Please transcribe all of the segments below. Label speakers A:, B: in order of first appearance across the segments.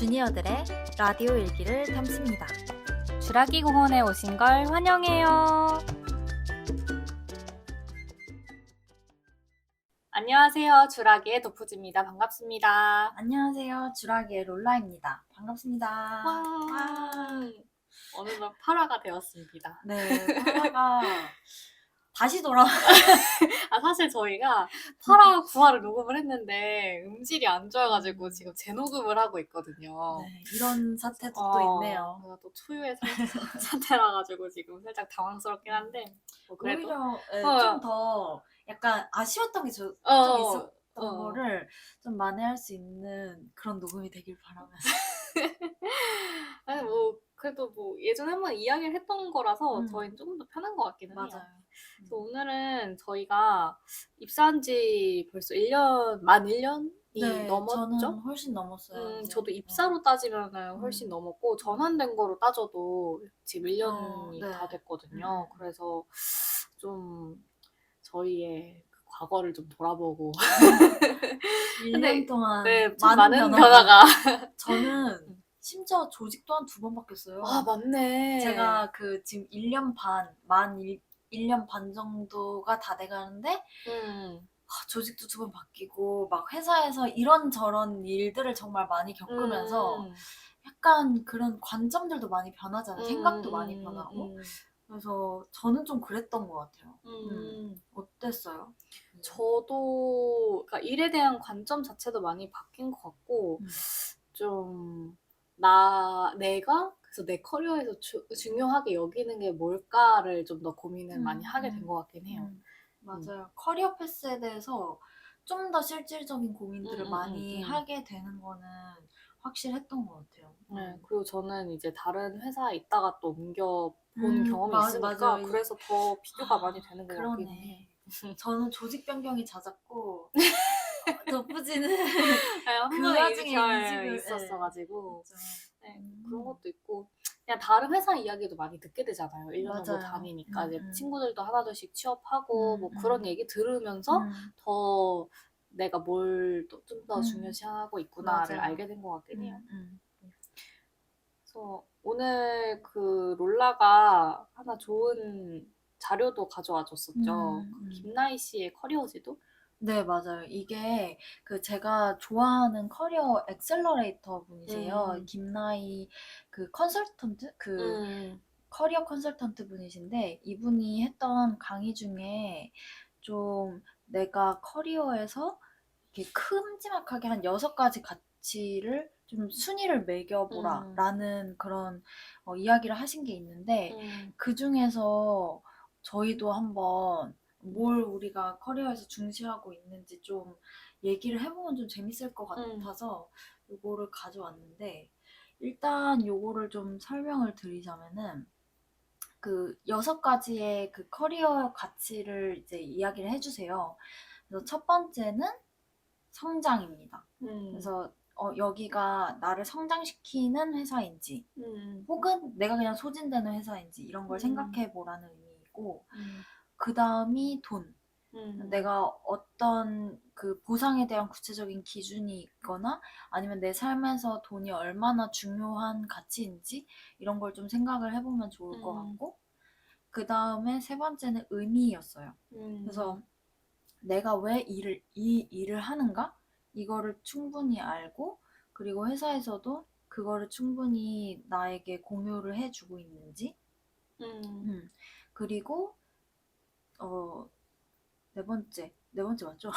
A: 주니어들의 라디오 일기를 담습니다.
B: 주라기 공원에 오신 걸 환영해요. 안녕하세요. 주라기의 도프지입니다. 반갑습니다.
A: 안녕하세요. 주라기의 롤라입니다. 반갑습니다.
B: 와. 어느덧 8화가 되었습니다.
A: 네, 파라가 다시 돌아와.
B: 사실 저희가 8화, 9화를 녹음을 했는데 음질이 안 좋아가지고 지금 재녹음을 하고 있거든요.
A: 네, 이런 사태도 또 있네요.
B: 제가 또 초유의 상태라 가지고 지금 살짝 당황스럽긴 한데 뭐 그래도
A: 오히려 좀 더 약간 아쉬웠던 게 좀 있었던 거를 좀 만회할 수 있는 그런 녹음이 되길 바라면서.
B: 아니 뭐 그래도 뭐 예전에 한번 이야기를 했던 거라서 저희는 조금 더 편한 것 같기는 해요.
A: 맞아요.
B: 그래서 오늘은 저희가 입사한 지 벌써 만 1년이
A: 네,
B: 넘었죠?
A: 저는 훨씬 넘었어요.
B: 저도 입사로 따지면은 훨씬 넘었고 전환된 거로 따져도 지금 1년이
A: 네.
B: 다 됐거든요. 그래서 좀 저희의 그 과거를 좀 돌아보고
A: 1년 동안
B: 네, 좀 많은 변화가
A: 저는 심지어 조직 또한 2번 바뀌었어요.
B: 아 맞네.
A: 제가 그 지금 1년 반, 1년 반 정도가 다 돼가는데 조직도 2번 바뀌고 막 회사에서 이런저런 일들을 정말 많이 겪으면서 약간 그런 관점들도 많이 변하잖아요. 생각도 많이 변하고. 그래서 저는 좀 그랬던 것 같아요. 어땠어요?
B: 저도 그러니까 일에 대한 관점 자체도 많이 바뀐 것 같고 좀 내가 그래서 내 커리어에서 중요하게 여기는 게 뭘까를 좀 더 고민을 많이 하게 된 것 같긴 해요.
A: 맞아요. 커리어 패스에 대해서 좀 더 실질적인 고민들을 많이 하게 되는 거는 확실했던 것 같아요.
B: 네, 그리고 저는 이제 다른 회사에 있다가 또 옮겨본 경험이 있으니까
A: 맞아요.
B: 그래서 더 비교가 많이 되는 것 같긴 해.
A: 저는 조직 변경이 잦았고 덕부지는
B: 그 와중에 이직을 있었어가지고 그런 것도 있고 그냥 다른 회사 이야기도 많이 듣게 되잖아요. 1년 정도 다니니까 이제 친구들도 하나둘씩 취업하고 뭐 그런 얘기 들으면서 더 내가 뭘 좀 더 중요시하고 있구나를 알게 된 것 같긴 해요. 그래서 오늘 그 롤라가 하나 좋은 자료도 가져와 줬었죠. 김나희 씨의 커리어 지도?
A: 네, 맞아요. 이게 그 제가 좋아하는 커리어 엑셀러레이터 분이세요. 김나희 그 컨설턴트? 커리어 컨설턴트 분이신데 이분이 했던 강의 중에 좀 내가 커리어에서 이렇게 큼지막하게 한 6가지 가치를 좀 순위를 매겨보라 라는 그런 이야기를 하신 게 있는데 그 중에서 저희도 한번 뭘 우리가 커리어에서 중시하고 있는지 좀 얘기를 해보면 좀 재밌을 것 같아서 요거를 가져왔는데 일단 요거를 좀 설명을 드리자면은 그 6가지의 그 커리어 가치를 이제 이야기를 해주세요. 그래서 첫 번째는 성장입니다. 그래서 여기가 나를 성장시키는 회사인지 혹은 내가 그냥 소진되는 회사인지 이런 걸 생각해 보라는 의미이고 그 다음이 돈. 내가 어떤 그 보상에 대한 구체적인 기준이 있거나 아니면 내 삶에서 돈이 얼마나 중요한 가치인지 이런 걸 좀 생각을 해보면 좋을 것 같고 그 다음에 3번째는 의미였어요. 그래서 내가 왜 이 일을 하는가? 이거를 충분히 알고 그리고 회사에서도 그거를 충분히 나에게 공유를 해주고 있는지 그리고 네 번째 맞죠?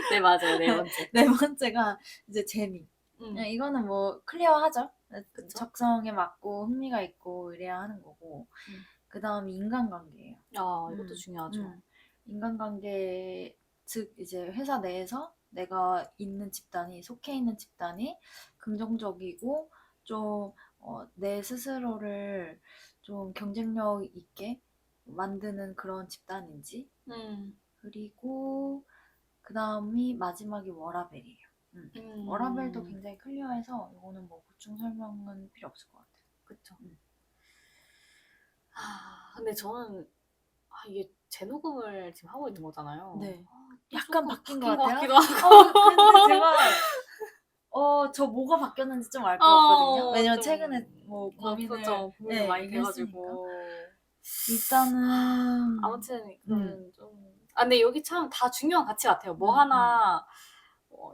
B: 네, 맞아요. 네 번째.
A: 네 번째가 이제 재미. 이거는 뭐 클리어하죠. 그쵸? 적성에 맞고 흥미가 있고 이래야 하는 거고 그 다음이 인간관계예요.
B: 이것도 중요하죠.
A: 인간관계 즉 이제 회사 내에서 내가 있는 집단이 속해 있는 집단이 긍정적이고 좀 내 스스로를 좀 경쟁력 있게 만드는 그런 집단인지 그리고 그 다음이 마지막이 워라벨이에요. 워라벨도 굉장히 클리어해서 이거는 뭐 보충 설명은 필요 없을 것 같아요.
B: 그쵸. 근데 저는 이게 재녹음을 지금 하고 있는 거잖아요.
A: 네. 약간 바뀐 것
B: 같기도
A: 같아요.
B: 하고.
A: 근데 제가 저 뭐가 바뀌었는지 좀 알 것 같거든요. 왜냐면
B: 좀
A: 최근에 뭐 고민을
B: 그렇죠. 고민을
A: 네,
B: 많이
A: 얘기했으니까.
B: 돼가지고.
A: 일단은
B: 아무튼 그러면 근데 여기 참 다 중요한 가치 같아요. 뭐 하나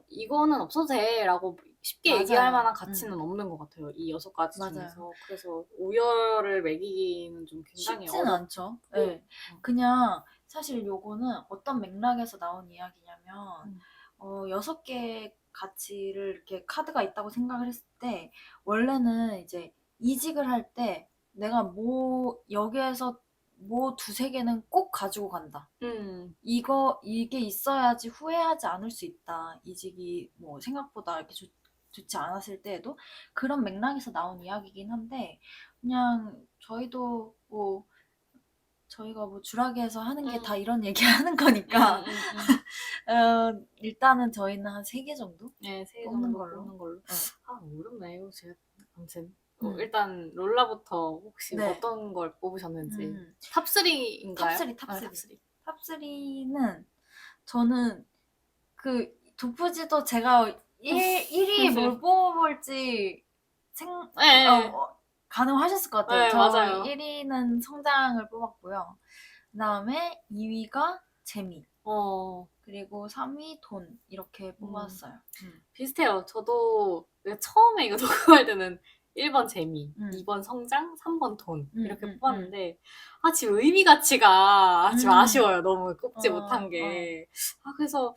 B: 이거는 없어도 돼라고 쉽게 얘기할
A: 맞아요.
B: 만한 가치는 없는 것 같아요. 이 6가지
A: 맞아요.
B: 중에서. 그래서 우열을 매기기는 좀 굉장히
A: 쉽진 않죠.
B: 어렵고.
A: 네. 그냥 사실 요거는 어떤 맥락에서 나온 이야기냐면 6개의 가치를 이렇게 카드가 있다고 생각을 했을 때 원래는 이제 이직을 할 때 내가 뭐 여기에서 뭐 두세 개는 꼭 가지고 간다. 이게 있어야지 후회하지 않을 수 있다. 이직이 뭐 생각보다 이렇게 좋지 않았을 때에도 그런 맥락에서 나온 이야기긴 한데 그냥 저희가 뭐 주라기에서 하는 게 다 이런 얘기 하는 거니까 일단은 저희는 한 3개 정도
B: 네, 3개
A: 뽑는
B: 정도
A: 걸로.
B: 뽑는 걸로.
A: 네.
B: 어렵네. 이거 제가 아무튼
A: 일단
B: 일단 롤라부터 혹시
A: 네.
B: 어떤 걸 뽑으셨는지.
A: 탑3인가요?
B: 탑3인가요?
A: 탑3. 탑3는 저는 그 도프지도 제가 1위에 뭘 뽑아볼지
B: 네.
A: 가능하셨을 것 같아요.
B: 네,
A: 저
B: 맞아요.
A: 1위는 성장을 뽑았고요. 그 다음에 2위가 재미. 그리고 3위 돈. 이렇게 뽑았어요.
B: 비슷해요. 저도 처음에 이거 녹음할 때는 1번 재미, 2번 성장, 3번 돈 이렇게 뽑았는데 지금 의미 가치가 지금 아쉬워요. 너무 꼽지 못한 게. 그래서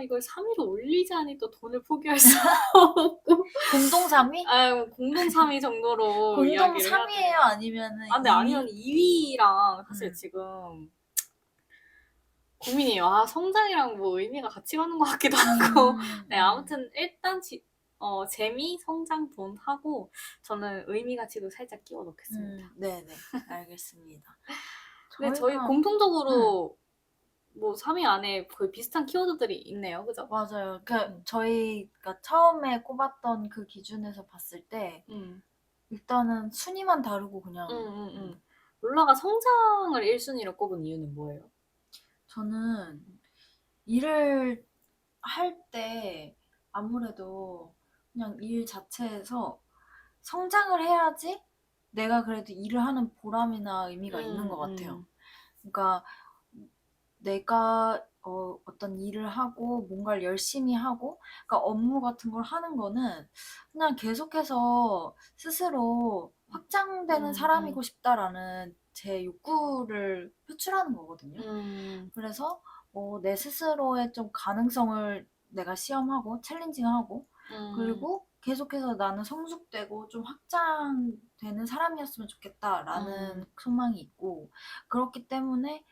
B: 이걸 3위로 올리자니 또 돈을 포기할 수 없고
A: 공동 3위?
B: 공동 3위 정도로
A: 공동
B: 이야기를 해야
A: 3위예요?
B: 돼요.
A: 아니면은
B: 근데
A: 2위?
B: 아니면 2위랑 사실 지금 고민이에요. 성장이랑 뭐 의미가 같이 가는 것 같기도 하고. 네, 아무튼 일단 재미, 성장, 돈 하고 저는 의미 가치도 살짝 끼워 넣겠습니다.
A: 네네, 알겠습니다.
B: 근데 저희 공통적으로 뭐 3위 안에 거의 비슷한 키워드들이 있네요. 그죠?
A: 맞아요. 저희가 처음에 꼽았던 그 기준에서 봤을 때 일단은 순위만 다르고 그냥
B: 롤라가 성장을 1순위로 꼽은 이유는 뭐예요?
A: 저는 일을 할 때 아무래도 그냥 일 자체에서 성장을 해야지 내가 그래도 일을 하는 보람이나 의미가 있는 것 같아요. 그러니까 내가 어떤 일을 하고 뭔가를 열심히 하고 그러니까 업무 같은 걸 하는 거는 그냥 계속해서 스스로 확장되는 사람이고 싶다라는 제 욕구를 표출하는 거거든요. 그래서 내 스스로의 좀 가능성을 내가 시험하고 챌린징하고 그리고 계속해서 나는 성숙되고 좀 확장되는 사람이었으면 좋겠다라는 소망이 있고 그렇기 때문에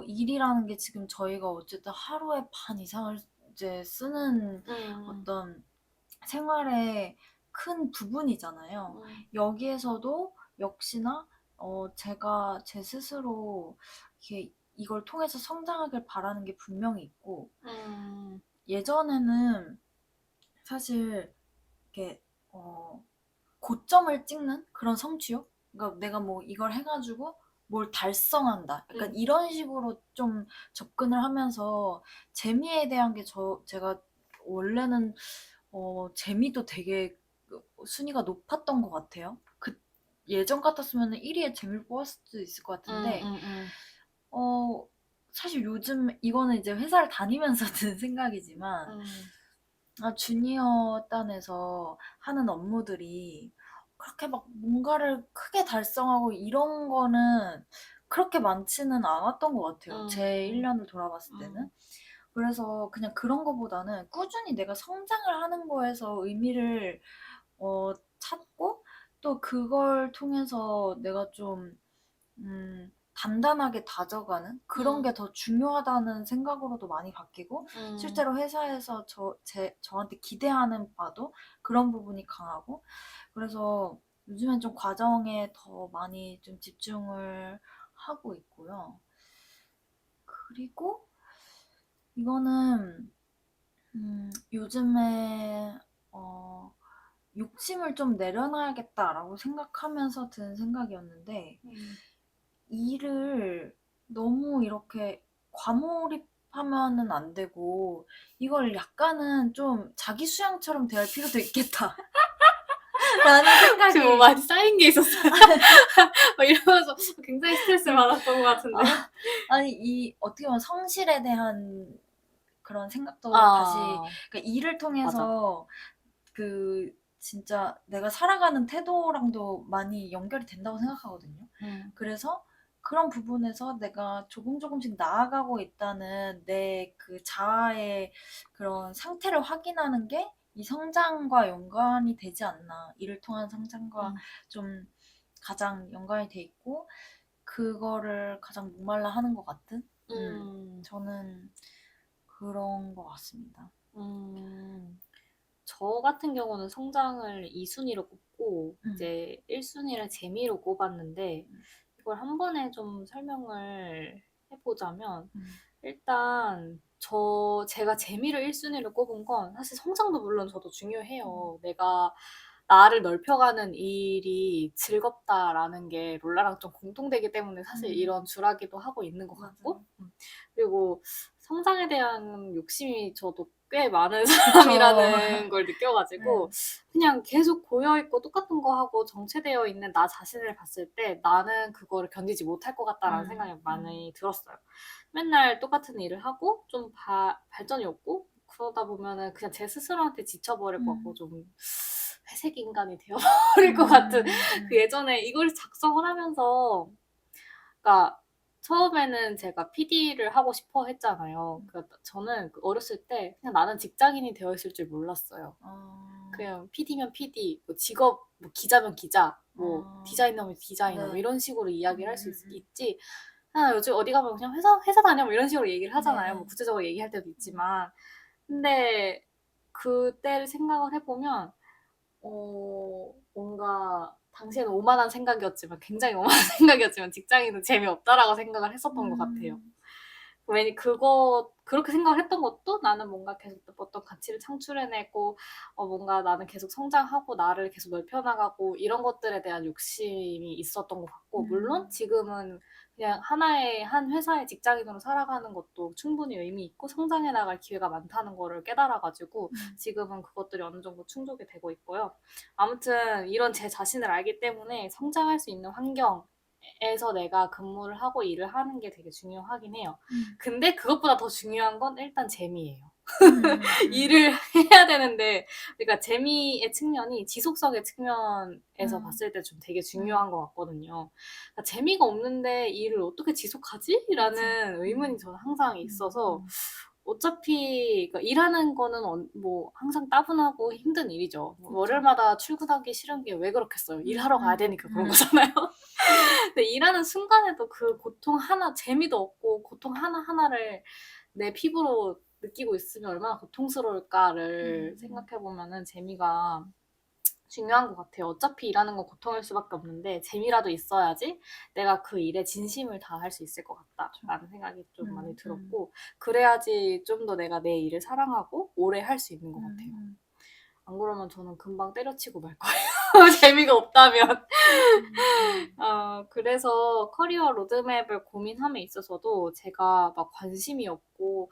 A: 일이라는 게 지금 저희가 어쨌든 하루에 반 이상을 이제 쓰는 어떤 생활의 큰 부분이잖아요. 여기에서도 역시나 제가 제 스스로 이렇게 이걸 통해서 성장하길 바라는 게 분명히 있고 예전에는 사실 이렇게 고점을 찍는 그런 성취욕? 그러니까 내가 뭐 이걸 해가지고 뭘 달성한다. 약간 이런 식으로 좀 접근을 하면서 재미에 대한 게 제가 원래는 재미도 되게 순위가 높았던 것 같아요. 예전 같았으면 1위에 재미를 뽑았을 수도 있을 것 같은데 사실 요즘 이거는 이제 회사를 다니면서 든 생각이지만 주니어 단에서 하는 업무들이 그렇게 막 뭔가를 크게 달성하고 이런 거는 그렇게 많지는 않았던 것 같아요. 제 1년을 돌아봤을 때는. 그래서 그냥 그런 거보다는 꾸준히 내가 성장을 하는 거에서 의미를 찾고 또 그걸 통해서 내가 좀 단단하게 다져가는 그런 게 더 중요하다는 생각으로도 많이 바뀌고 실제로 회사에서 저한테 기대하는 바도 그런 부분이 강하고 그래서 요즘엔 좀 과정에 더 많이 좀 집중을 하고 있고요. 그리고 이거는 요즘에 욕심을 좀 내려놔야겠다라고 생각하면서 든 생각이었는데 일을 너무 이렇게 하면은 안 되고 이걸 약간은 좀 자기 수양처럼 대할 필요도 있겠다. 라는
B: 혹시 뭐
A: 생각이
B: 많이 쌓인 게 있었어요? 막 이러면서 굉장히 스트레스를 받았던 것 같은데.
A: 아니 이 어떻게 보면 성실에 대한 그런 생각도 다시
B: 아,
A: 그러니까 일을
B: 맞아.
A: 통해서 그 진짜 내가 살아가는 태도랑도 많이 연결이 된다고 생각하거든요. 그래서 그런 부분에서 내가 조금씩 나아가고 있다는 내 그 자아의 그런 상태를 확인하는 게 이 성장과 연관이 되지 않나. 일을 통한 성장과 좀 가장 연관이 돼 있고 그거를 가장 목말라 하는 것 같은? 저는 그런 것 같습니다.
B: 저 같은 경우는 성장을 2순위로 꼽고 이제 1순위를 재미로 꼽았는데 이걸 한 번에 좀 설명을 해보자면 일단 제가 재미를 1순위로 꼽은 건 사실 성장도 물론 저도 중요해요. 내가 나를 넓혀가는 일이 즐겁다라는 게 롤라랑 좀 공통되기 때문에 사실 이런 주라기도 하고 있는 것 같고 그리고 성장에 대한 욕심이 저도 꽤 많은 사람이라는 걸 느껴가지고 그냥 계속 고여있고 똑같은 거 하고 정체되어 있는 나 자신을 봤을 때 나는 그거를 견디지 못할 것 같다라는 생각이 많이 들었어요. 맨날 똑같은 일을 하고 좀 발전이 없고 그러다 보면은 그냥 제 스스로한테 지쳐버릴 것 같고 좀 회색 인간이 되어버릴 것 같은 그 예전에 이걸 작성을 하면서 그러니까 처음에는 제가 PD를 하고 싶어 했잖아요. 그러니까 저는 어렸을 때 그냥 나는 직장인이 되어 있을 줄 몰랐어요. 그냥 PD면 PD, 뭐 직업, 뭐 기자면 기자, 뭐 디자이너면 디자이너, 뭐 이런 식으로 이야기를 할 수 있지. 요즘 어디 가면 그냥 회사 다녀, 뭐 이런 식으로 얘기를 하잖아요. 뭐 구체적으로 얘기할 때도 있지만. 근데 그때를 생각을 해보면, 뭔가 당시에는 오만한 생각이었지만, 굉장히 오만한 생각이었지만, 직장인은 재미없다라고 생각을 했었던 것 같아요. 왜냐 그렇게 생각을 했던 것도 나는 뭔가 계속 어떤 가치를 창출해내고 뭔가 나는 계속 성장하고 나를 계속 넓혀나가고 이런 것들에 대한 욕심이 있었던 것 같고 물론 지금은 그냥 한 회사의 직장인으로 살아가는 것도 충분히 의미 있고 성장해 나갈 기회가 많다는 거를 깨달아가지고 지금은 그것들이 어느 정도 충족이 되고 있고요. 아무튼 이런 제 자신을 알기 때문에 성장할 수 있는 환경 에서 내가 근무를 하고 일을 하는 게 되게 중요하긴 해요. 근데 그것보다 더 중요한 건 일단 재미예요. 일을 해야 되는데, 그러니까 재미의 측면이 지속성의 측면에서 봤을 때 좀 되게 중요한 것 같거든요. 그러니까 재미가 없는데 일을 어떻게 지속하지? 라는 의문이 저는 항상 있어서, 어차피 그러니까 일하는 거는 뭐 항상 따분하고 힘든 일이죠. 월요일마다 출근하기 싫은 게 왜 그렇겠어요? 일하러 가야 되니까 그런 거잖아요. 근데 일하는 순간에도 그 고통 하나, 재미도 없고 고통 하나하나를 내 피부로 느끼고 있으면 얼마나 고통스러울까를 생각해보면은 재미가 중요한 것 같아요. 어차피 일하는 건 고통일 수밖에 없는데 재미라도 있어야지 내가 그 일에 진심을 다할 수 있을 것 같다라는 생각이 좀 많이 들었고 그래야지 좀 더 내가 내 일을 사랑하고 오래 할 수 있는 것 같아요. 안 그러면 저는 금방 때려치고 말 거예요. 재미가 없다면. 그래서 커리어 로드맵을 고민함에 있어서도 제가 막 관심이 없고,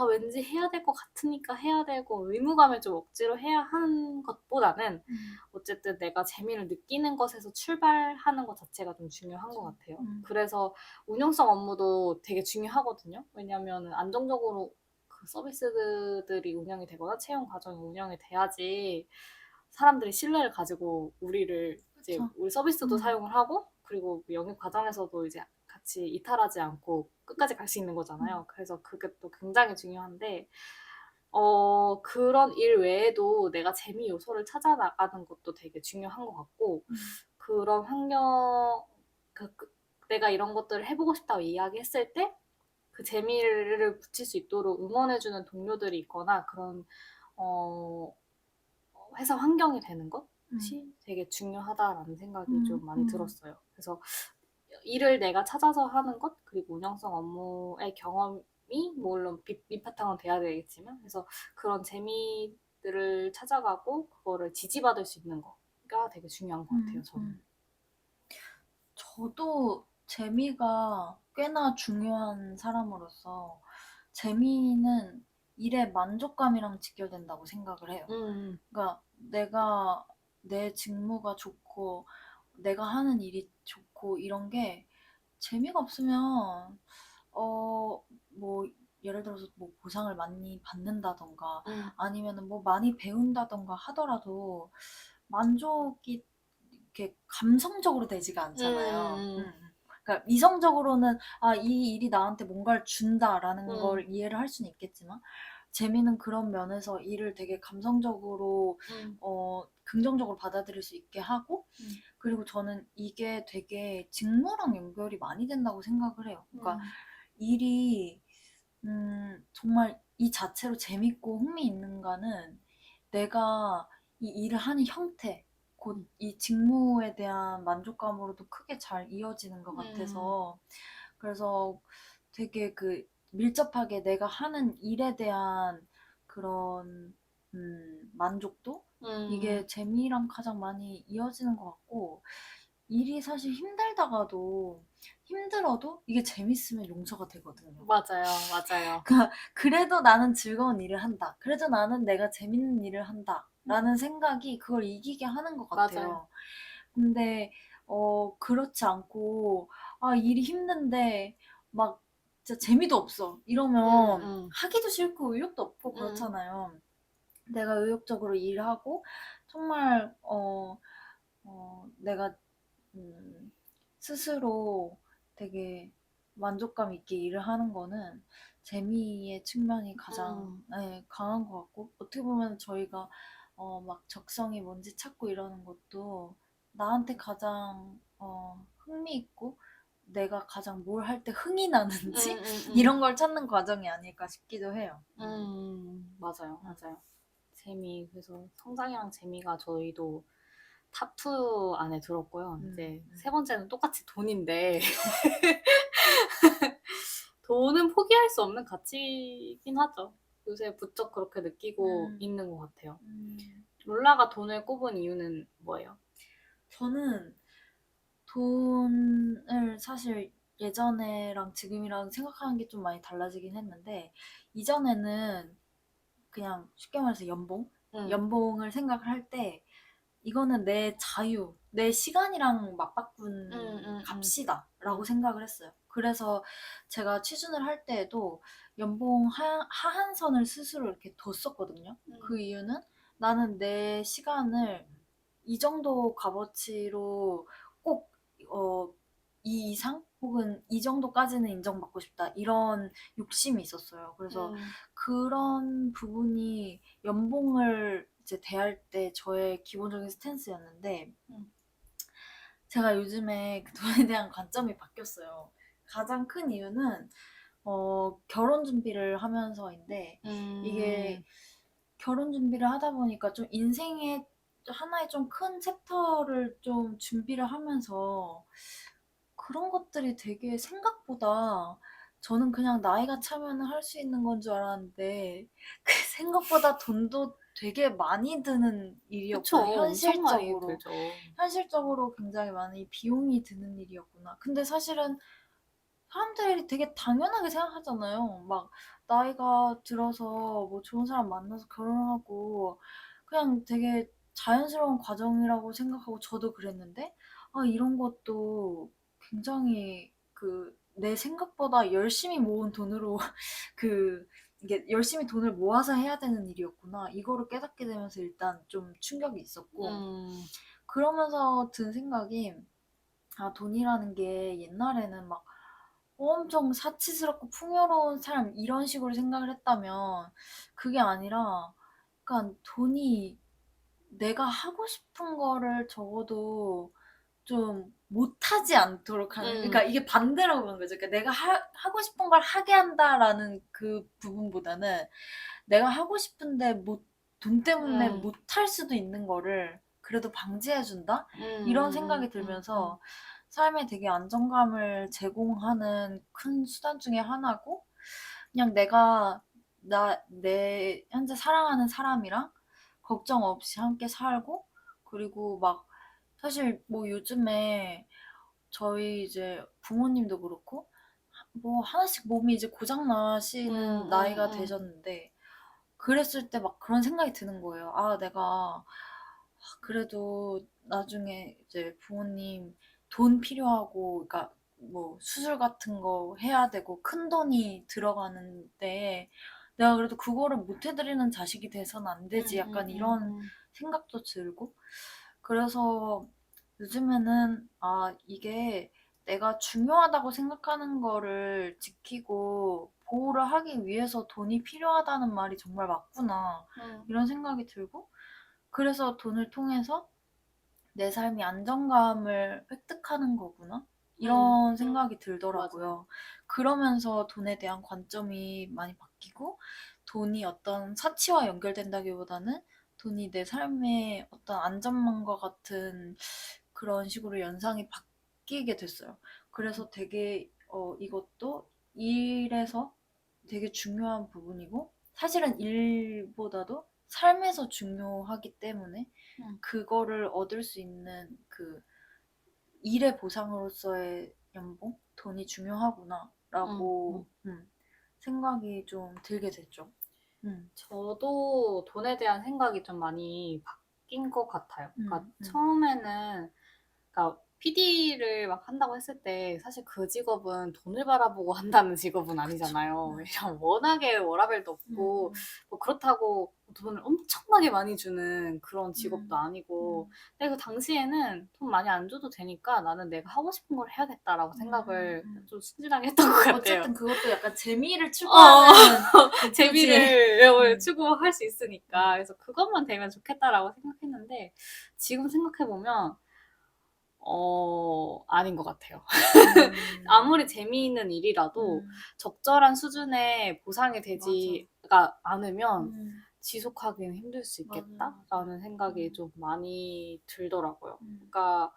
B: 왠지 해야 될 것 같으니까 해야 되고, 의무감을 좀 억지로 해야 하는 것보다는, 어쨌든 내가 재미를 느끼는 것에서 출발하는 것 자체가 좀 중요한 것 같아요. 그래서 운영성 업무도 되게 중요하거든요. 왜냐면 안정적으로 그 서비스들이 운영이 되거나 채용 과정이 운영이 돼야지 사람들이 신뢰를 가지고 우리를 이제 우리 서비스도 사용을 하고 그리고 영업 과정에서도 이제 같이 이탈하지 않고 끝까지 갈 수 있는 거잖아요. 그래서 그게 또 굉장히 중요한데 그런 일 외에도 내가 재미 요소를 찾아 나가는 것도 되게 중요한 것 같고 그런 환경 내가 이런 것들을 해보고 싶다고 이야기했을 때 그 재미를 붙일 수 있도록 응원해주는 동료들이 있거나 그런 회사 환경이 되는 것이 되게 중요하다라는 생각이 좀 많이 들었어요. 그래서 일을 내가 찾아서 하는 것 그리고 운영성 업무의 경험이 물론 밑바탕은 돼야 되겠지만 그래서 그런 재미들을 찾아가고 그거를 지지받을 수 있는 거가 되게 중요한 것 같아요. 저는.
A: 저도 재미가 꽤나 중요한 사람으로서 재미는 일의 만족감이랑 직결된다고 생각을 해요. 그러니까 내가 내 직무가 좋고 내가 하는 일이 좋고 이런 게 재미가 없으면 뭐 예를 들어서 뭐 보상을 많이 받는다던가 아니면은 뭐 많이 배운다던가 하더라도 만족이 이렇게 감성적으로 되지가 않잖아요. 그러니까 이성적으로는 이 일이 나한테 뭔가를 준다라는 걸 이해를 할 수는 있겠지만 재미는 그런 면에서 일을 되게 감성적으로 긍정적으로 받아들일 수 있게 하고 그리고 저는 이게 되게 직무랑 연결이 많이 된다고 생각을 해요. 그러니까 일이 정말 이 자체로 재밌고 흥미있는가는 내가 이 일을 하는 형태, 곧 이 직무에 대한 만족감으로도 크게 잘 이어지는 것 같아서 그래서 되게 그 밀접하게 내가 하는 일에 대한 그런 만족도? 이게 재미랑 가장 많이 이어지는 것 같고 일이 사실 힘들다가도 힘들어도 이게 재밌으면 용서가 되거든요.
B: 맞아요, 맞아요.
A: 그러니까 그래도 나는 즐거운 일을 한다. 그래도 나는 내가 재밌는 일을 한다. 라는 생각이 그걸 이기게 하는 것 같아요.
B: 맞아요.
A: 근데 그렇지 않고 일이 힘든데 막 진짜 재미도 없어. 이러면 하기도 싫고 의욕도 없고 그렇잖아요. 내가 의욕적으로 일하고 정말 내가 스스로 되게 만족감 있게 일을 하는 거는 재미의 측면이 가장 네, 강한 것 같고 어떻게 보면 저희가 막 적성이 뭔지 찾고 이러는 것도 나한테 가장 흥미있고 내가 가장 뭘 할 때 흥이 나는지 이런 걸 찾는 과정이 아닐까 싶기도 해요.
B: 맞아요, 맞아요. 재미, 그래서 성장이랑 재미가 저희도 탑2 안에 들었고요. 이제 세 번째는 똑같이 돈인데 돈은 포기할 수 없는 가치이긴 하죠. 요새 부쩍 그렇게 느끼고 있는 것 같아요. 롤라가 돈을 꼽은 이유는 뭐예요?
A: 저는 돈을 사실 예전에랑 지금이랑 생각하는 게 좀 많이 달라지긴 했는데 이전에는 그냥 쉽게 말해서 연봉을 생각을 할 때 이거는 내 자유, 내 시간이랑 맞바꾼 값이다라고 생각을 했어요. 그래서 제가 취준을 할 때에도 연봉 하한선을 스스로 이렇게 뒀었거든요. 그 이유는 나는 내 시간을 이 정도 값어치로 꼭 이 이상 혹은 이 정도까지는 인정받고 싶다 이런 욕심이 있었어요. 그래서 그런 부분이 연봉을 이제 대할 때 저의 기본적인 스탠스였는데 제가 요즘에 그 돈에 대한 관점이 바뀌었어요. 가장 큰 이유는 결혼 준비를 하면서인데 이게 결혼 준비를 하다 보니까 좀 인생의 하나의 좀 큰 챕터를 좀 준비를 하면서 그런 것들이 되게 생각보다 저는 그냥 나이가 차면 할 수 있는 건 줄 알았는데 그 생각보다 돈도 되게 많이 드는
B: 그쵸,
A: 일이었구나.
B: 엄청 많이
A: 현실적으로.
B: 들죠.
A: 현실적으로 굉장히 많이 비용이 드는 일이었구나. 근데 사실은 사람들이 되게 당연하게 생각하잖아요. 막 나이가 들어서 뭐 좋은 사람 만나서 결혼하고 그냥 되게 자연스러운 과정이라고 생각하고 저도 그랬는데 이런 것도 굉장히 내 생각보다 열심히 모은 돈으로 이게 열심히 돈을 모아서 해야 되는 일이었구나. 이거를 깨닫게 되면서 일단 좀 충격이 있었고 그러면서 든 생각이 돈이라는 게 옛날에는 막 엄청 사치스럽고 풍요로운 삶 이런 식으로 생각을 했다면 그게 아니라 그러니까 돈이 내가 하고 싶은 거를 적어도 좀 못하지 않도록 하는 그러니까 이게 반대라고 그런 거죠. 그러니까 내가 하고 싶은 걸 하게 한다라는 그 부분보다는 내가 하고 싶은데 돈 때문에 못할 수도 있는 거를 그래도 방지해 준다? 이런 생각이 들면서 삶에 되게 안정감을 제공하는 큰 수단 중에 하나고 그냥 내가 내 현재 사랑하는 사람이랑 걱정 없이 함께 살고 그리고 막 사실 뭐 요즘에 저희 이제 부모님도 그렇고 뭐 하나씩 몸이 이제 고장 나시는 나이가 되셨는데 그랬을 때 막 그런 생각이 드는 거예요. 아, 내가 그래도 나중에 이제 부모님 돈 필요하고, 그러니까 뭐 수술 같은 거 해야 되고 큰 돈이 들어가는데 내가 그래도 그거를 못 해드리는 자식이 돼서는 안 되지. 약간 이런 생각도 들고. 그래서 요즘에는 아, 이게 내가 중요하다고 생각하는 거를 지키고 보호를 하기 위해서 돈이 필요하다는 말이 정말 맞구나. 이런 생각이 들고, 그래서 돈을 통해서 내 삶이 안정감을 획득하는 거구나. 이런 생각이 들더라고요.
B: 맞아요.
A: 그러면서 돈에 대한 관점이 많이 바뀌고, 돈이 어떤 사치와 연결된다기보다는 돈이 내 삶의 어떤 안전망과 같은 그런 식으로 연상이 바뀌게 됐어요. 그래서 되게 이것도 일에서 되게 중요한 부분이고, 사실은 일보다도 삶에서 중요하기 때문에 그거를 얻을 수 있는 그 일의 보상으로서의 연봉, 돈이 중요하구나라고 생각이 좀 들게 됐죠.
B: 저도 돈에 대한 생각이 좀 많이 바뀐 것 같아요. 그러니까 처음에는, 그러니까 PD를 막 한다고 했을 때 사실 그 직업은 돈을 바라보고 한다는 직업은 아니잖아요. 왜냐면 워낙에 워라밸도 없고 뭐 그렇다고 돈을 엄청나게 많이 주는 그런 직업도 아니고, 근데 그 당시에는 돈 많이 안 줘도 되니까 나는 내가 하고 싶은 걸 해야겠다라고 생각을 좀 순진하게 했던 것 같아요.
A: 어쨌든 그것도 약간 재미를 추구하는
B: 재미를 추구할 수 있으니까. 그래서 그것만 되면 좋겠다라고 생각했는데 지금 생각해보면 아닌 것 같아요. 아무리 재미있는 일이라도 적절한 수준의 보상이 되지가 않으면 지속하기는 힘들 수 있겠다라는 생각이 좀 많이 들더라고요. 그러니까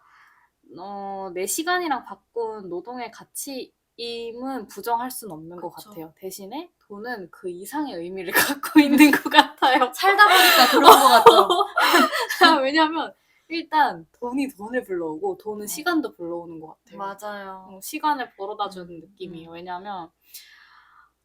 B: 내 시간이랑 바꾼 노동의 가치임은 부정할 수는 없는 것 같아요. 대신에 돈은 그 이상의 의미를 갖고 있는 것 같아요.
A: 살다 보니까 그런 것 같죠.
B: 왜냐면 일단 돈이 돈을 불러오고 돈은 시간도 불러오는 것 같아요.
A: 맞아요.
B: 시간을 벌어다 주는 느낌이에요. 왜냐면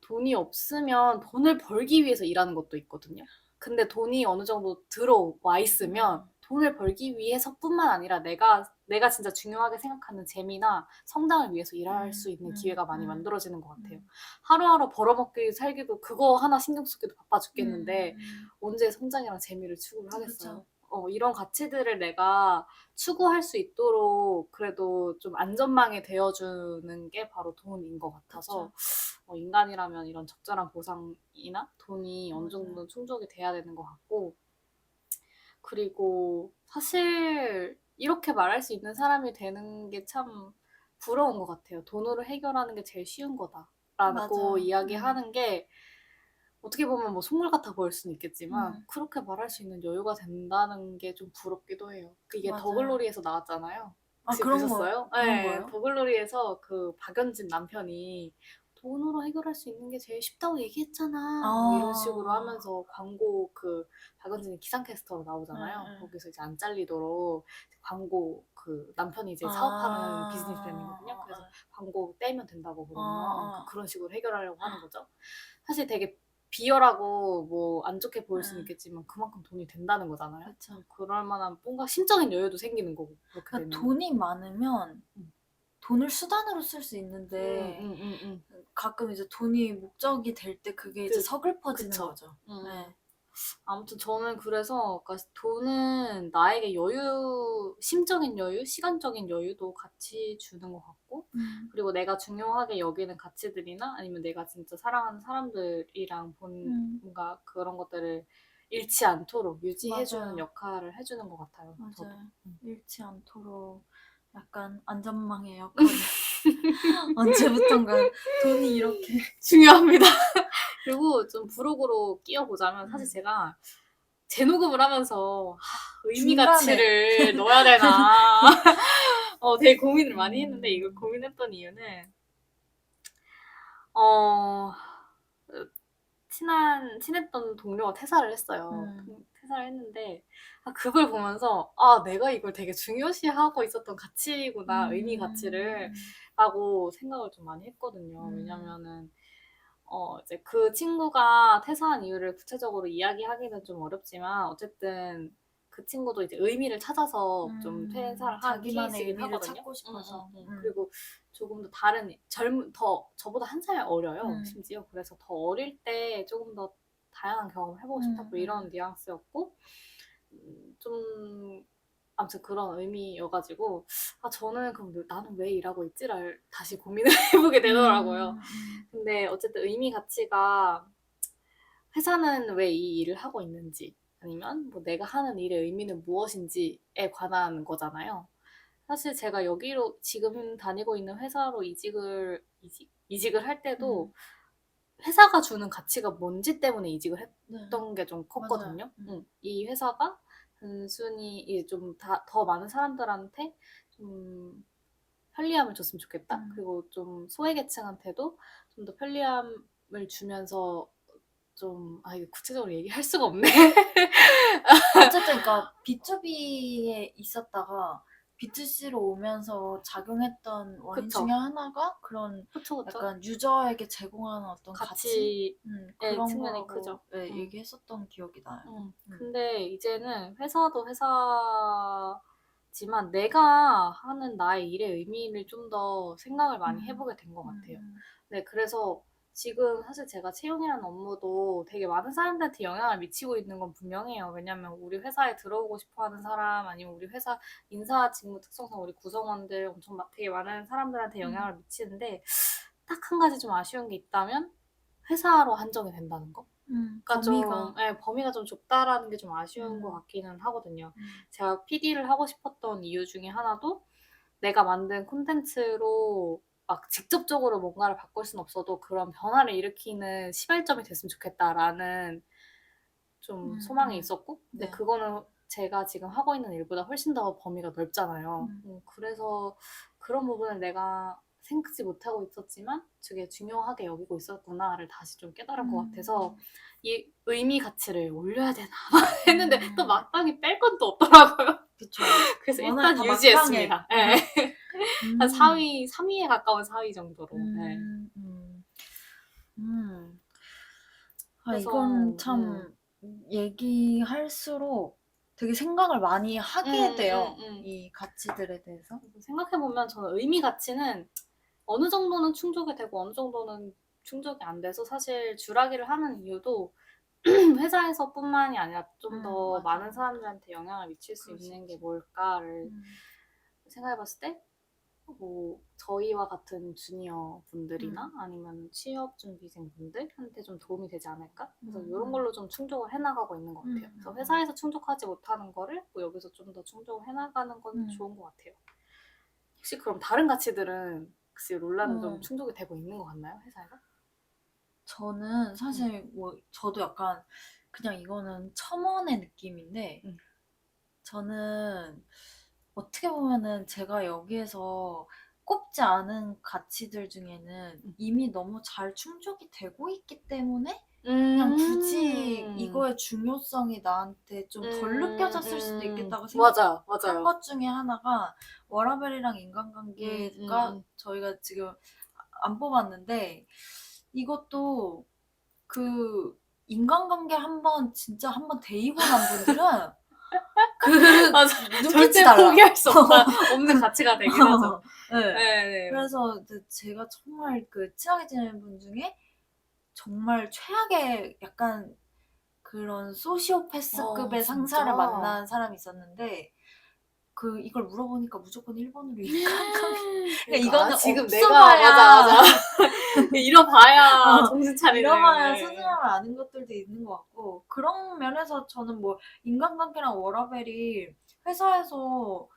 B: 돈이 없으면 돈을 벌기 위해서 일하는 것도 있거든요. 근데 돈이 어느 정도 들어와 있으면 돈을 벌기 위해서뿐만 아니라 내가 진짜 중요하게 생각하는 재미나 성장을 위해서 일할 수 있는 기회가 많이 만들어지는 것 같아요. 하루하루 벌어먹기 살기도 그거 하나 신경 쓰기도 바빠 죽겠는데 언제 성장이랑 재미를 추구를 하겠어요. 이런 가치들을 내가 추구할 수 있도록 그래도 좀 안전망이 되어주는 게 바로 돈인 것 같아서 인간이라면 이런 적절한 보상이나 돈이 어느 정도 충족이 돼야 되는 것 같고, 그리고 사실 이렇게 말할 수 있는 사람이 되는 게 참 부러운 것 같아요. 돈으로 해결하는 게 제일 쉬운 거다라고 이야기하는 게 어떻게 보면 뭐 속물 같아 보일 수는 있겠지만 그렇게 말할 수 있는 여유가 된다는 게 좀 부럽기도 해요. 이게 더글로리에서 나왔잖아요. 혹시 보셨어요? 네, 더글로리에서 그 박연진 남편이 돈으로 해결할 수 있는 게 제일 쉽다고 얘기했잖아. 뭐 이런 식으로 하면서 광고, 그 박연진이 기상캐스터로 나오잖아요. 거기서 이제 안 잘리도록 광고, 그 남편이 이제 사업하는 비즈니스맨이거든요. 그래서 광고 떼면 된다고 그러면 그런 식으로 해결하려고 하는 거죠. 사실 되게 비열하고 뭐 안 좋게 보일 수는 있겠지만 그만큼 돈이 된다는 거잖아요. 그럴 만한 뭔가 심적인 여유도 생기는 거고. 그렇게 되면.
A: 돈이 많으면 돈을 수단으로 쓸 수 있는데 가끔 이제 돈이 목적이 될 때 그게 이제 서글퍼지는 거죠. 네.
B: 아무튼 저는 그래서 그러니까 돈은 나에게 여유, 심적인 여유, 시간적인 여유도 같이 주는 것 같고, 그리고 내가 중요하게 여기는 가치들이나 아니면 내가 진짜 사랑하는 사람들이랑 뭔가 그런 것들을 잃지 않도록 유지해주는 역할을 해주는 것 같아요. 저도.
A: 잃지 않도록 약간 안전망의 역할을 언제부턴가 돈이 이렇게
B: 중요합니다. 그리고 좀 부록으로 끼워보자면 사실 제가 재녹음을 하면서 의미 가치를 넣어야 되나 되게 고민을 많이 했는데, 이걸 고민했던 이유는 친했던 동료가 퇴사를 했어요.
A: 음.
B: 퇴사를 했는데 그걸 보면서 내가 이걸 되게 중요시하고 있었던 가치구나, 의미 가치를 라고 생각을 좀 많이 했거든요. 왜냐면은 이제 그 친구가 퇴사한 이유를 구체적으로 이야기하기는 좀 어렵지만 어쨌든 그 친구도 이제 의미를 찾아서 좀 퇴사를 한
A: 자기만의
B: 케이스이긴
A: 의미를
B: 하거든요.
A: 찾고 싶어서.
B: 그리고 조금 더 다른 저보다 한 살 어려요. 심지어. 그래서 더 어릴 때 조금 더 다양한 경험을 해보고 싶다, 뭐 이런 뉘앙스였고, 좀 아무튼 그런 의미여가지고 저는 그럼 나는 왜 일하고 있지를 다시 고민을 해보게 되더라고요. 근데 어쨌든 의미 가치가 회사는 왜 이 일을 하고 있는지, 아니면 뭐 내가 하는 일의 의미는 무엇인지에 관한 거잖아요. 사실 제가 여기로 지금 다니고 있는 회사로 이직을 할 때도 회사가 주는 가치가 뭔지 때문에 이직을 했던 게 좀 컸거든요. 이 회사가 단순히 좀 더 많은 사람들한테 좀 편리함을 줬으면 좋겠다. 그리고 좀 소외계층한테도 좀 더 편리함을 주면서 좀 이거 구체적으로 얘기할 수가 없네.
A: 어쨌든 그러니까 B2B에 있었다가 B2C로 오면서 작용했던 원인
B: 그쵸.
A: 중에 하나가 그런
B: 그쵸.
A: 약간 유저에게 제공하는 어떤 가치?
B: 가치의
A: 그런
B: 측면이
A: 거라고
B: 크죠.
A: 얘기했었던 기억이 나요.
B: 근데 이제는 회사도 회사지만 내가 하는 나의 일의 의미를 좀 더 생각을 많이 해보게 된 것 같아요. 네, 그래서 지금 사실 제가 채용이라는 업무도 되게 많은 사람들한테 영향을 미치고 있는 건 분명해요. 왜냐면 우리 회사에 들어오고 싶어 하는 사람, 아니면 우리 회사 인사 직무 특성상 우리 구성원들 엄청 되게 많은 사람들한테 영향을 미치는데, 딱 한 가지 좀 아쉬운 게 있다면 회사로 한정이 된다는 거? 그러니까
A: 범위가.
B: 범위가 좀 좁다라는 게 좀 아쉬운 것 같기는 하거든요. 제가 PD를 하고 싶었던 이유 중에 하나도 내가 만든 콘텐츠로 막 직접적으로 뭔가를 바꿀 순 없어도 그런 변화를 일으키는 시발점이 됐으면 좋겠다라는 좀 소망이 있었고, 근데 그거는 제가 지금 하고 있는 일보다 훨씬 더 범위가 넓잖아요. 그래서 그런 부분을 내가 생각지 못하고 있었지만 되게 중요하게 여기고 있었구나를 다시 좀 깨달은 것 같아서 이 의미 가치를 올려야 되나 했는데 또 마땅히 뺄 건 또 없더라고요.
A: 그쵸.
B: 그래서
A: 워낙
B: 일단
A: 다
B: 유지했습니다.
A: 막강해.
B: 한 3위에 가까운 4위 정도로. 그래서,
A: 이건 참 얘기할수록 되게 생각을 많이 하게 돼요. 이 가치들에 대해서.
B: 생각해보면 저는 의미 가치는 어느 정도는 충족이 되고 어느 정도는 충족이 안 돼서 사실 줄·하기를 하는 이유도 회사에서뿐만이 아니라 좀 더 많은 사람들한테 영향을 미칠 수 있는 게 뭘까를 생각해봤을 때 뭐 저희와 같은 주니어 분들이나 아니면 취업 준비생 분들한테 좀 도움이 되지 않을까? 그래서 이런 걸로 좀 충족을 해나가고 있는 것 같아요. 그래서 회사에서 충족하지 못하는 거를 뭐 여기서 좀 더 충족을 해나가는 건 좋은 것 같아요. 혹시 그럼 다른 가치들은 혹시 롤라는 좀 충족이 되고 있는 것 같나요? 회사에서?
A: 저는 사실 뭐 저도 약간 그냥 이거는 첨언의 느낌인데 저는 어떻게 보면은 제가 여기에서 꼽지 않은 가치들 중에는 이미 너무 잘 충족이 되고 있기 때문에 그냥 굳이 이거의 중요성이 나한테 좀 덜 느껴졌을 수도 있겠다고 생각한
B: 맞아요.
A: 것 중에 하나가 워라밸이랑 인간관계가 저희가 지금 안 뽑았는데 이것도 그 인간관계 진짜 한번 데이고 난 분들은 그 눈빛이
B: 절대
A: 달라.
B: 포기할 수 없는 가치가 되긴 하죠.
A: 네. 그래서 제가 정말 그 친하게 지내는 분 중에 정말 최악의 약간 그런 소시오패스급의 상사를 만난 사람이 있었는데 이걸 물어보니까 무조건 1번으로 인간관계. 그러니까 이거는
B: 지금
A: 없어봐야
B: 맞아. 잃어봐야 정신 차리는.
A: 잃어봐야 스스럼을 아는 것들도 있는 것 같고 그런 면에서 저는 뭐 인간관계랑 워라밸이 회사에서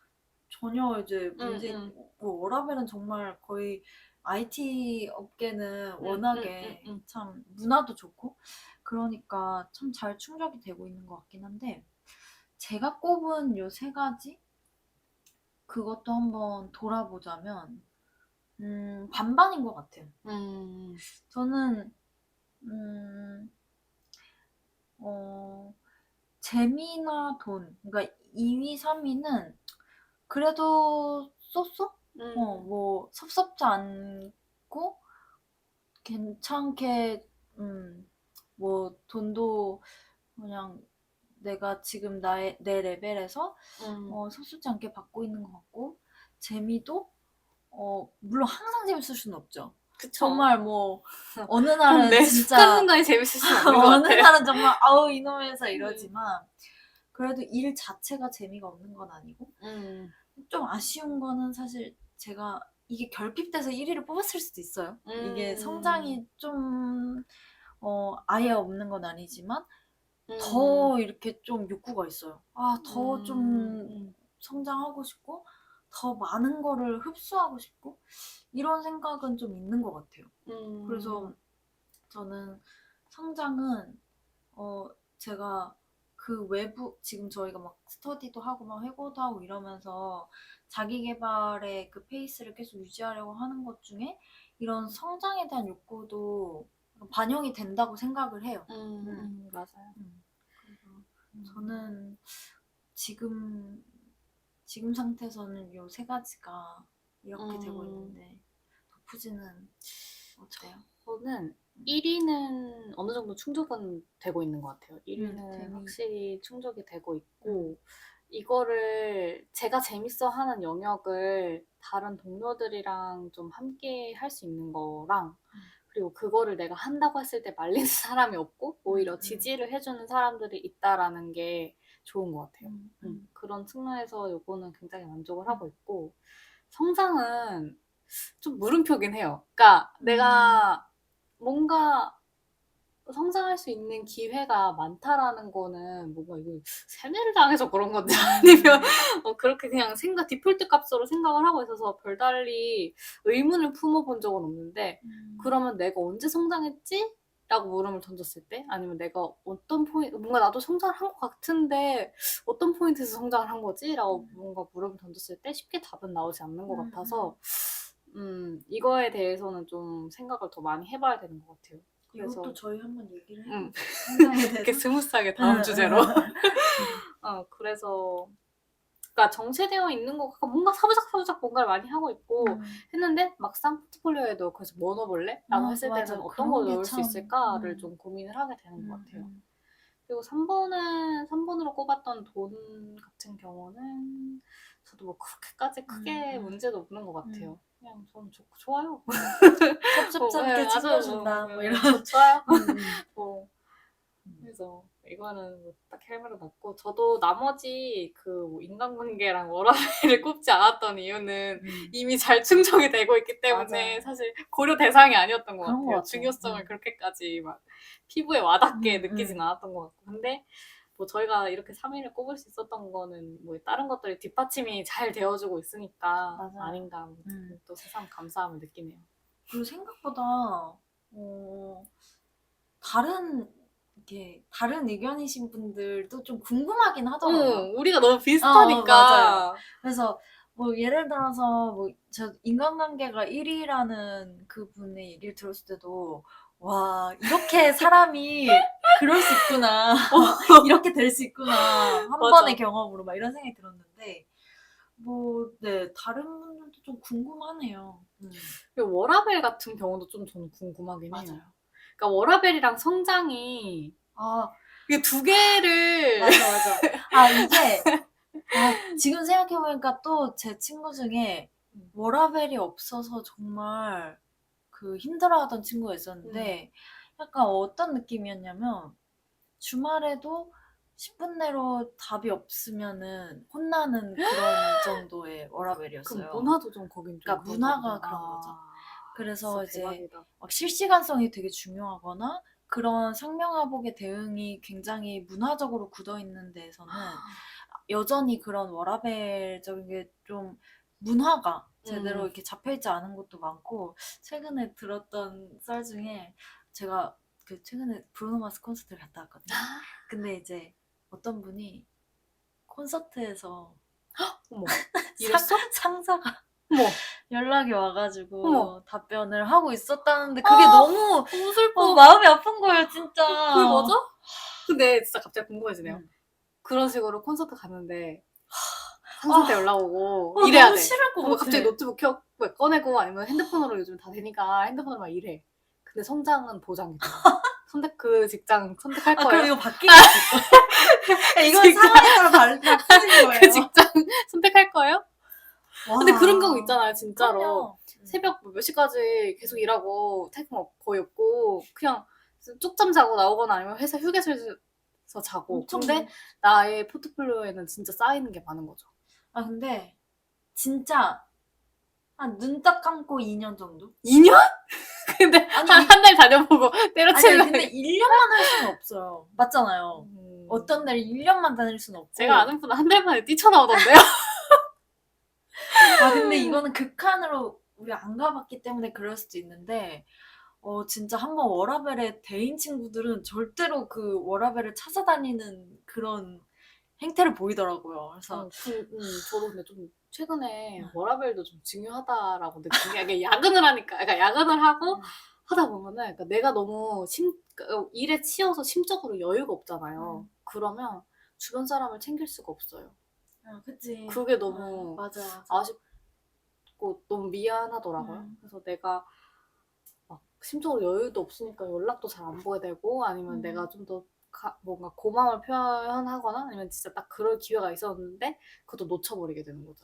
A: 전혀 이제 문제 뭐 워라밸은 정말 거의 IT 업계는 워낙에 참 문화도 좋고 그러니까 참 잘 충족이 되고 있는 것 같긴 한데 제가 꼽은 요 3가지 그것도 한번 돌아보자면 반반인 것 같아요. 저는 재미나 돈. 그러니까 2위, 3위는 그래도 쏘쏘? 뭐 섭섭지 않고 괜찮게 뭐 돈도 그냥 내가 지금 내 레벨에서 섭섭지 않게 받고 있는 것 같고 재미도 물론 항상 재밌을 수는 없죠.
B: 그쵸.
A: 정말 뭐 어느 날은
B: 매
A: 진짜
B: 순간순간이 재밌을 수는 없는 것
A: 어느
B: 같아.
A: 날은 정말 아우 이놈 회사 이러지만 그래도 일 자체가 재미가 없는 건 아니고 좀 아쉬운 거는 사실 제가 이게 결핍돼서 1위를 뽑았을 수도 있어요. 이게 성장이 좀 아예 없는 건 아니지만 더 이렇게 좀 욕구가 있어요. 더 좀 성장하고 싶고 더 많은 거를 흡수하고 싶고 이런 생각은 좀 있는 것 같아요. 그래서 저는 성장은 제가 그 외부 지금 저희가 막 스터디도 하고 막 회고도 하고 이러면서 자기 개발의 그 페이스를 계속 유지하려고 하는 것 중에 이런 성장에 대한 욕구도 반영이 된다고 생각을 해요.
B: 맞아요.
A: 그래서 저는 지금 상태에서는 요 세 가지가 이렇게 되고 있는데 덕후지는 어때요?
B: 저는 1위는 어느 정도 충족은 되고 있는 것 같아요. 1위는 확실히 충족이 되고 있고 이거를 제가 재밌어 하는 영역을 다른 동료들이랑 좀 함께 할 수 있는 거랑 그리고 그거를 내가 한다고 했을 때 말리는 사람이 없고 오히려 지지를 해주는 사람들이 있다라는 게 좋은 것 같아요. 그런 측면에서 요거는 굉장히 만족을 하고 있고 성장은 좀 물음표긴 해요. 그러니까 내가 뭔가 성장할 수 있는 기회가 많다라는 거는 뭔가 이거 세뇌를 당해서 그런 건지 아니면 그렇게 그냥 디폴트 값으로 생각을 하고 있어서 별달리 의문을 품어본 적은 없는데 그러면 내가 언제 성장했지? 라고 물음을 던졌을 때 아니면 내가 어떤 포인트 뭔가 나도 성장을 한 것 같은데 어떤 포인트에서 성장을 한 거지? 라고 뭔가 물음을 던졌을 때 쉽게 답은 나오지 않는 것 같아서 이거에 대해서는 좀 생각을 더 많이 해봐야 되는 것 같아요. 그래서
A: 이것도 저희 한번 얘기를 해볼까요? 성장에 대해서?
B: 이렇게 스무스하게 다음 주제로. 그래서 그러니까 정체되어 있는 것 같고 뭔가 사부작 뭔가를 많이 하고 있고 했는데 막상 포트폴리오에도 그래서 뭐 넣어볼래? 라고 했을
A: 맞아.
B: 때는 어떤 걸 넣을 수
A: 참,
B: 있을까를 좀 고민을 하게 되는 것 같아요. 그리고 3번으로 꼽았던 돈 같은 경우는 저도 뭐 그렇게까지 크게 문제도 없는 것 같아요. 그냥 저는 좋아요.
A: 섭섭지 않게 챙겨준다. 뭐 이런.
B: 좋아요. 그래서 이거는 뭐 딱 할 말은 없고 저도 나머지 뭐 인간관계랑 워라밸을 꼽지 않았던 이유는 이미 잘 충족이 되고 있기 때문에
A: 맞아요.
B: 사실 고려 대상이 아니었던 것
A: 그런
B: 같아요.
A: 것 같아요.
B: 중요성을 그렇게까지 막 피부에 와닿게 느끼진 않았던 것 같고 근데 뭐 저희가 이렇게 3위를 꼽을 수 있었던 거는 뭐 다른 것들이 뒷받침이 잘 되어주고 있으니까
A: 맞아요.
B: 아닌가 또 새삼 감사함을 느끼네요.
A: 그리고 생각보다 다른 의견이신 분들도 좀 궁금하긴 하더라고요.
B: 우리가 너무 비슷하니까.
A: 맞아요. 그래서 뭐 예를 들어서 뭐 저 인간관계가 1위라는 그분의 얘기를 들었을 때도 와 이렇게 사람이 그럴 수 있구나 이렇게 될 수 있구나 한 번의 경험으로 막 이런 생각이 들었는데 뭐 네 다른 분들도 좀 궁금하네요.
B: 그리고 워라밸 같은 경우도 좀 저는 궁금하긴 해요.
A: 맞아요.
B: 그러니까 워라밸이랑 성장이 이게 두 개를
A: 맞아. 이게 지금 생각해보니까 또 제 친구 중에 워라밸이 없어서 정말 그 힘들어하던 친구가 있었는데 약간 어떤 느낌이었냐면 주말에도 10분 내로 답이 없으면은 혼나는 그런 정도의 워라밸이었어요.
B: 그 문화도 좀 거긴 좀
A: 그러니까 문화가 그런 거죠. 그래서 이제
B: 대박이다.
A: 막 실시간성이 되게 중요하거나 그런 상명하복의 대응이 굉장히 문화적으로 굳어있는 데에서는 여전히 그런 워라밸적인 게 좀 문화가 제대로 이렇게 잡혀있지 않은 것도 많고 최근에 들었던 썰 중에 제가 그 최근에 브루노 마스 콘서트를 갔다 왔거든요. 근데 이제 어떤 분이 콘서트에서
B: 어머 이랬어?
A: 상사가
B: 어머
A: 연락이 와가지고
B: 어머.
A: 답변을 하고 있었다는데 그게 너무
B: 슬퍼.
A: 마음이 아픈 거예요 진짜.
B: 그게 맞아? 근데 진짜 갑자기 궁금해지네요.
A: 음.
B: 그런 식으로 콘서트 갔는데 상사한테 연락 오고
A: 어,
B: 이래야
A: 너무
B: 돼.
A: 싫을 것
B: 뭐
A: 같아.
B: 갑자기 노트북 꺼내고 아니면 핸드폰으로 요즘 다 되니까 핸드폰으로 막 이래. 근데 성장은 보장이다. 그 직장 선택할
A: 아, 그럼
B: 거예요?
A: 이거 바뀌는 거 이건
B: 직장.
A: 상황에 따라 바뀌는 거예요.
B: 그 직장 선택할 거예요?
A: 와.
B: 근데 그런 경우 있잖아요, 진짜로.
A: 그럼요.
B: 새벽 몇 시까지 계속 일하고 퇴근 거의 없고 그냥 쪽잠 자고 나오거나 아니면 회사 휴게소에서 자고.
A: 엄청
B: 근데 나의 포트폴리오에는 진짜 쌓이는 게 많은 거죠.
A: 아, 근데 진짜 한 눈 딱 감고 2년 정도?
B: 2년? 근데
A: 아니,
B: 한 달 다녀보고
A: 아니
B: 때려치려고.
A: 근데 1년만 할 수는 없어요. 맞잖아요. 어떤 데를 1년만 다닐 수는 없고.
B: 제가 아는 분은 한 달 만에 뛰쳐나오던데요.
A: 아, 근데 이거는 극한으로 우리 안 가봤기 때문에 그럴 수도 있는데 진짜 한번 워라벨에 대인 친구들은 절대로 그 워라벨을 찾아다니는 그런 행태를 보이더라고요. 그래서
B: 저도 근데 좀 최근에 워라벨도 좀 중요하다라고 느낀 게 이게 야근을 하니까, 그러니까 야근을 하고 하다 보면은 그러니까 내가 너무 일에 치여서 심적으로 여유가 없잖아요. 그러면 주변 사람을 챙길 수가 없어요.
A: 그치.
B: 그게 너무
A: 맞아.
B: 아쉽고 너무 미안하더라고요. 그래서 내가 막 심적으로 여유도 없으니까 연락도 잘 안 보게 되고 아니면 내가 좀 더 뭔가 고마움을 표현하거나 아니면 진짜 딱 그럴 기회가 있었는데 그것도 놓쳐버리게 되는 거죠.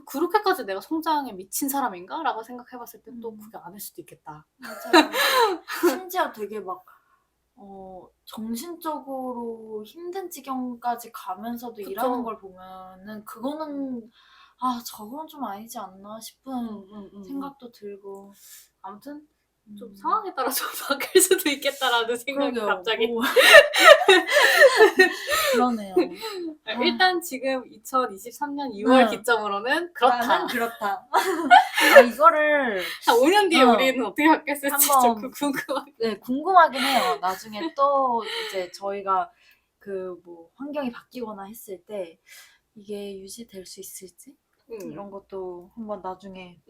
B: 그렇게까지 내가 성장에 미친 사람인가? 라고 생각해봤을 때 또 그게 아닐 수도 있겠다.
A: 맞아요. 심지어 되게 막 정신적으로 힘든 지경까지 가면서도
B: 그쵸.
A: 일하는 걸 보면은 그거는 저건 좀 아니지 않나 싶은 생각도 들고.
B: 아무튼 좀 상황에 따라 좀 바뀔 수도 있겠다라는 생각이
A: 그러게요.
B: 갑자기.
A: 그러네요.
B: 일단 지금 2023년 6월 기점으로는 그렇다.
A: 나는 그렇다. 이거를
B: 한 5년 뒤에 우리는 어떻게 바뀌었을지
A: 한번
B: 좀 궁금하게.
A: 네, 궁금하긴 해요. 나중에 또 이제 저희가 그 뭐 환경이 바뀌거나 했을 때 이게 유지될 수 있을지 이런 것도 한번 나중에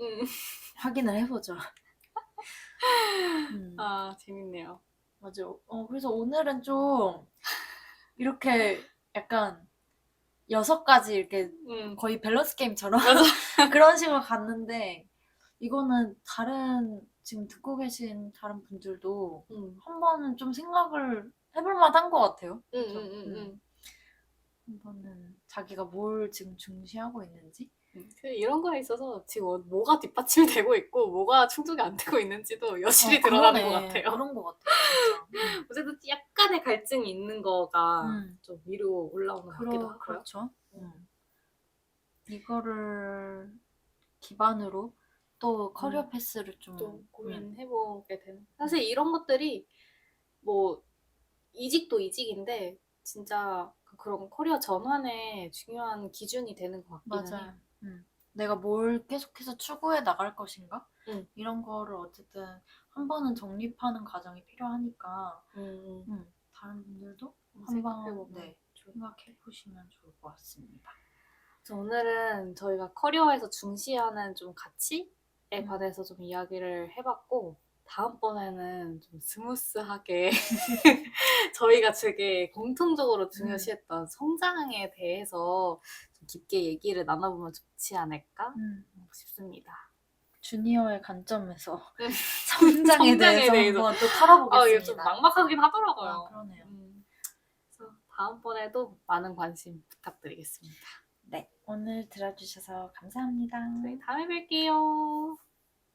A: 확인을 해보죠.
B: 재밌네요.
A: 맞아. 그래서 오늘은 좀 이렇게 약간 6가지 이렇게 거의 밸런스 게임처럼 그런 식으로 갔는데 이거는 지금 듣고 계신 다른 분들도 한 번은 좀 생각을 해볼 만한 것 같아요. 한 번은 자기가 뭘 지금 중시하고 있는지.
B: 이런 거에 있어서 지금 뭐가 뒷받침이 되고 있고 뭐가 충족이 안 되고 있는지도 여실히 드러나는 것 같아요.
A: 그런 것 같아요, 진짜.
B: 어쨌든 약간의 갈증이 있는 거가 좀 위로 올라오는 것 같기도 하고요.
A: 그렇죠. 이거를 기반으로 또 커리어 패스를 좀
B: 고민해보게 되는. 사실 이런 것들이 뭐 이직도 이직인데 진짜 그런 커리어 전환에 중요한 기준이 되는 것 같기는 해요.
A: 내가 뭘 계속해서 추구해 나갈 것인가? 이런 거를 어쨌든 한 번은 정립하는 과정이 필요하니까 다른 분들도 한번 생각해 보시면 좋을 것 같습니다.
B: 오늘은 저희가 커리어에서 중시하는 좀 가치에 관해서 좀 이야기를 해봤고 다음번에는 좀 스무스하게 저희가 되게 공통적으로 중요시했던 성장에 대해서 좀 깊게 얘기를 나눠보면 좋지 않을까 싶습니다.
A: 주니어의 관점에서 성장에 대해서 한번 또 털어보겠습니다.
B: 이게 좀 막막하긴 하더라고요.
A: 그러네요.
B: 그래서 다음번에도 많은 관심 부탁드리겠습니다.
A: 네, 오늘 들어주셔서 감사합니다.
B: 저희 다음에 뵐게요.